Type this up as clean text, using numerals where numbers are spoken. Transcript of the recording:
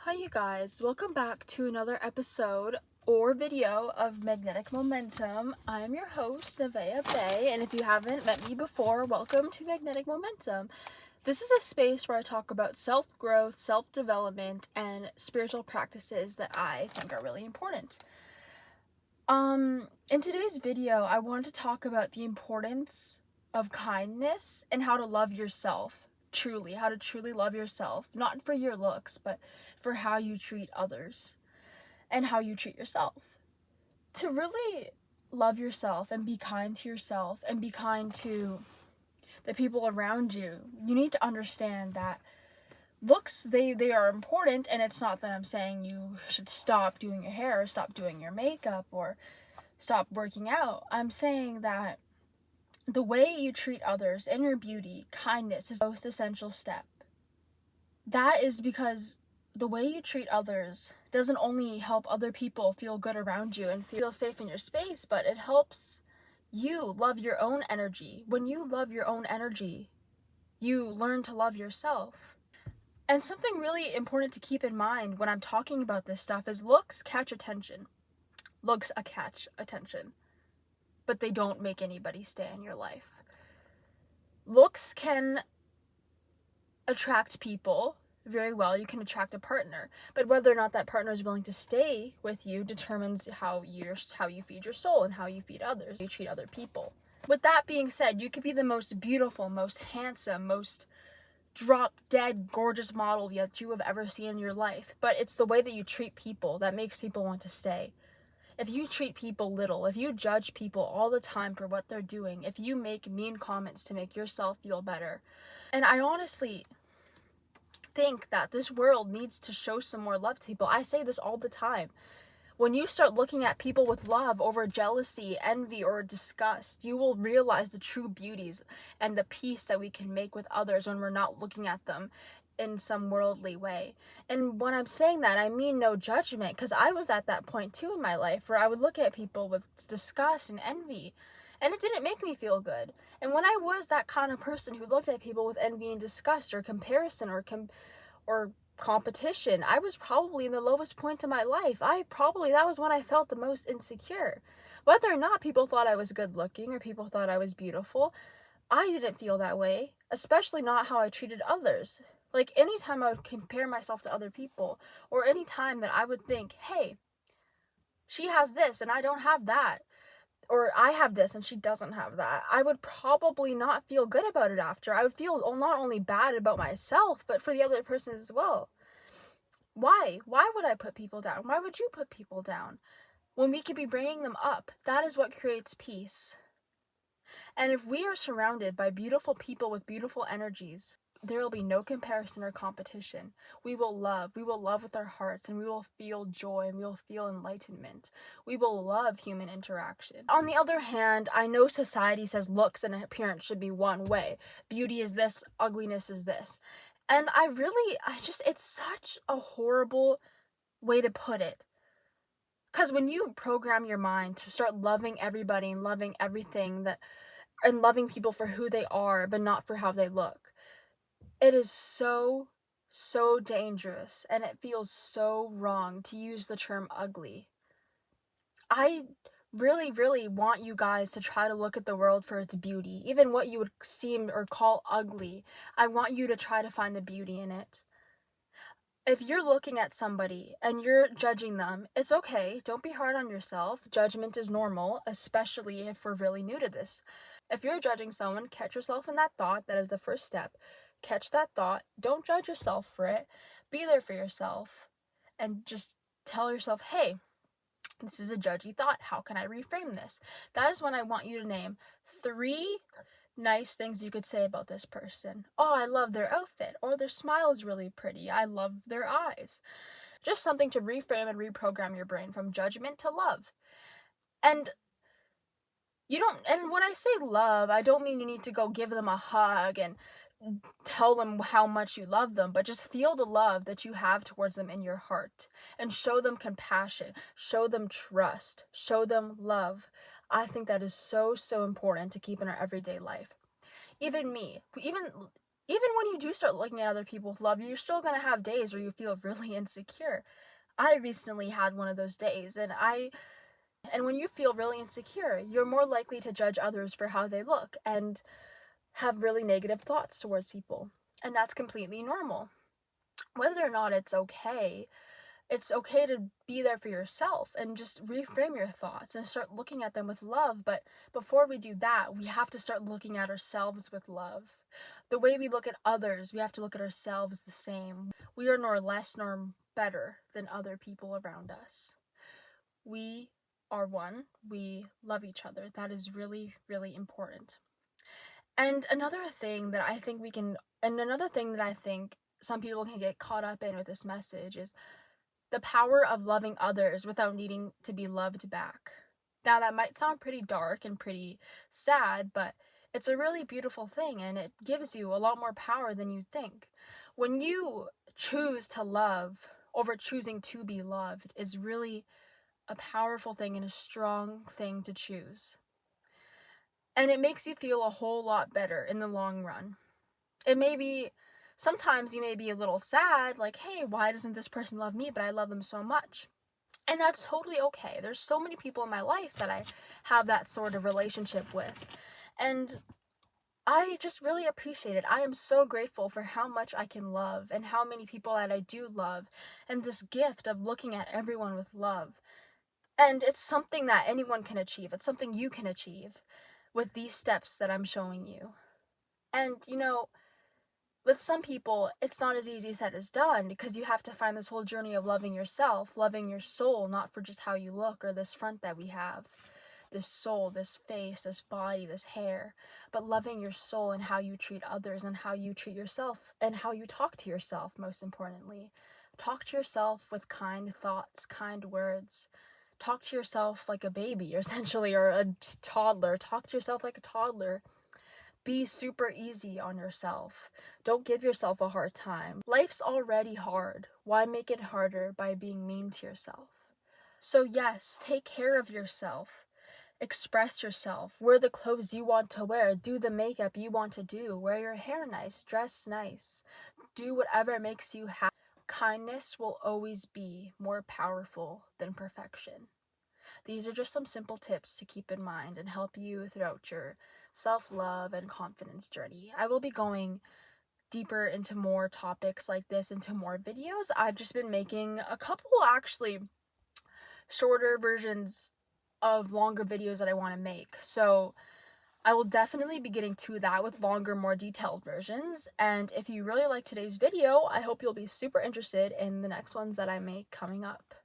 Hi you guys, welcome back to another episode or video of Magnetic Momentum. I am your host, Nevaeh Bay, and if you haven't met me before, welcome to Magnetic Momentum. This is a space where I talk about self-growth, self-development, and spiritual practices that I think are really important. In today's video, I wanted to talk about the importance of kindness and how to love yourself. How to truly love yourself, not for your looks, but for how you treat others and how you treat yourself. To really love yourself and be kind to yourself and be kind to the people around you, you need to understand that looks, they are important, and it's not that I'm saying you should stop doing your hair or stop doing your makeup or stop working out. I'm saying that the way you treat others and your beauty, kindness, is the most essential step. That is because the way you treat others doesn't only help other people feel good around you and feel safe in your space, but it helps you love your own energy. When you love your own energy, you learn to love yourself. And something really important to keep in mind when I'm talking about this stuff is looks catch attention. Looks catch attention, but they don't make anybody stay in your life. Looks can attract people very well. You can attract a partner, but whether or not that partner is willing to stay with you determines how you feed your soul and how you feed others, you treat other people. With that being said, you could be the most beautiful, most handsome, most drop-dead gorgeous model that you have ever seen in your life, but it's the way that you treat people that makes people want to stay. If you treat people little, if you judge people all the time for what they're doing, if you make mean comments to make yourself feel better, and I honestly think that this world needs to show some more love to people. I say this all the time. When you start looking at people with love over jealousy, envy, or disgust, you will realize the true beauties and the peace that we can make with others when we're not looking at them in some worldly way. And when I'm saying that, I mean no judgment, because I was at that point too in my life where I would look at people with disgust and envy, and it didn't make me feel good. And when I was that kind of person who looked at people with envy and disgust or comparison or competition, I was probably in the lowest point of my life. That was when I felt the most insecure. Whether or not people thought I was good looking or people thought I was beautiful, I didn't feel that way, especially not how I treated others. Like, anytime I would compare myself to other people, or any time that I would think, hey, she has this and I don't have that, or I have this and she doesn't have that, I would probably not feel good about it after. I would feel not only bad about myself, but for the other person as well. Why? Why would I put people down? Why would you put people down when we could be bringing them up? That is what creates peace. And if we are surrounded by beautiful people with beautiful energies, there will be no comparison or competition. We will love with our hearts, and we will feel joy, and we will feel enlightenment. We will love human interaction. On the other hand, I know society says looks and appearance should be one way. Beauty is this, ugliness is this. And it's such a horrible way to put it. Because when you program your mind to start loving everybody and loving everything and loving people for who they are, but not for how they look, it is so dangerous, and it feels so wrong to use the term ugly. I really want you guys to try to look at the world for its beauty. Even what you would seem or call ugly, I want you to try to find the beauty in it. If you're looking at somebody and you're judging them, it's okay. Don't be hard on yourself. Judgment is normal, especially if we're really new to this. If you're judging someone, catch yourself in that thought. That is the first step. Catch that thought. Don't judge yourself for it. Be there for yourself. And just tell yourself, hey, this is a judgy thought. How can I reframe this? That is when I want you to name 3 nice things you could say about this person. Oh, I love their outfit, or their smile is really pretty. I love their eyes. Just something to reframe and reprogram your brain from judgment to love. And when I say love, I don't mean you need to go give them a hug and tell them how much you love them, but just feel the love that you have towards them in your heart and show them compassion, show them trust, show them love. I think that is so important to keep in our everyday life. Even me, even when you do start looking at other people with love, you're still going to have days where you feel really insecure. I recently had one of those days, and when you feel really insecure, you're more likely to judge others for how they look and have really negative thoughts towards people. And that's completely normal. Whether or not it's okay to be there for yourself and just reframe your thoughts and start looking at them with love. But before we do that, we have to start looking at ourselves with love. The way we look at others, we have to look at ourselves the same. We are nor less nor better than other people around us. We are one. We love each other. That is really, really important. And another thing that I think some people can get caught up in with this message is the power of loving others without needing to be loved back. Now, that might sound pretty dark and pretty sad, but it's a really beautiful thing, and it gives you a lot more power than you'd think. When you choose to love over choosing to be loved is really a powerful thing and a strong thing to choose. And it makes you feel a whole lot better in the long run. Sometimes you may be a little sad, like, hey, why doesn't this person love me, but I love them so much? And that's totally okay. There's so many people in my life that I have that sort of relationship with. And I just really appreciate it. I am so grateful for how much I can love and how many people that I do love, and this gift of looking at everyone with love. And it's something that anyone can achieve. It's something you can achieve with these steps that I'm showing you. And, with some people, it's not as easy said as done, because you have to find this whole journey of loving yourself, loving your soul, not for just how you look or this front that we have, this soul, this face, this body, this hair, but loving your soul and how you treat others and how you treat yourself and how you talk to yourself, most importantly. Talk to yourself with kind thoughts, kind words. Talk to yourself like a baby, essentially, or a toddler. Talk to yourself like a toddler. Be super easy on yourself. Don't give yourself a hard time. Life's already hard. Why make it harder by being mean to yourself? So yes, take care of yourself. Express yourself. Wear the clothes you want to wear. Do the makeup you want to do. Wear your hair nice. Dress nice. Do whatever makes you happy. Kindness will always be more powerful than perfection. These are just some simple tips to keep in mind and help you throughout your self-love and confidence journey. I will be going deeper into more topics like this, into more videos. I've just been making a couple actually shorter versions of longer videos that I want to make. So I will definitely be getting to that with longer, more detailed versions. And if you really like today's video, I hope you'll be super interested in the next ones that I make coming up.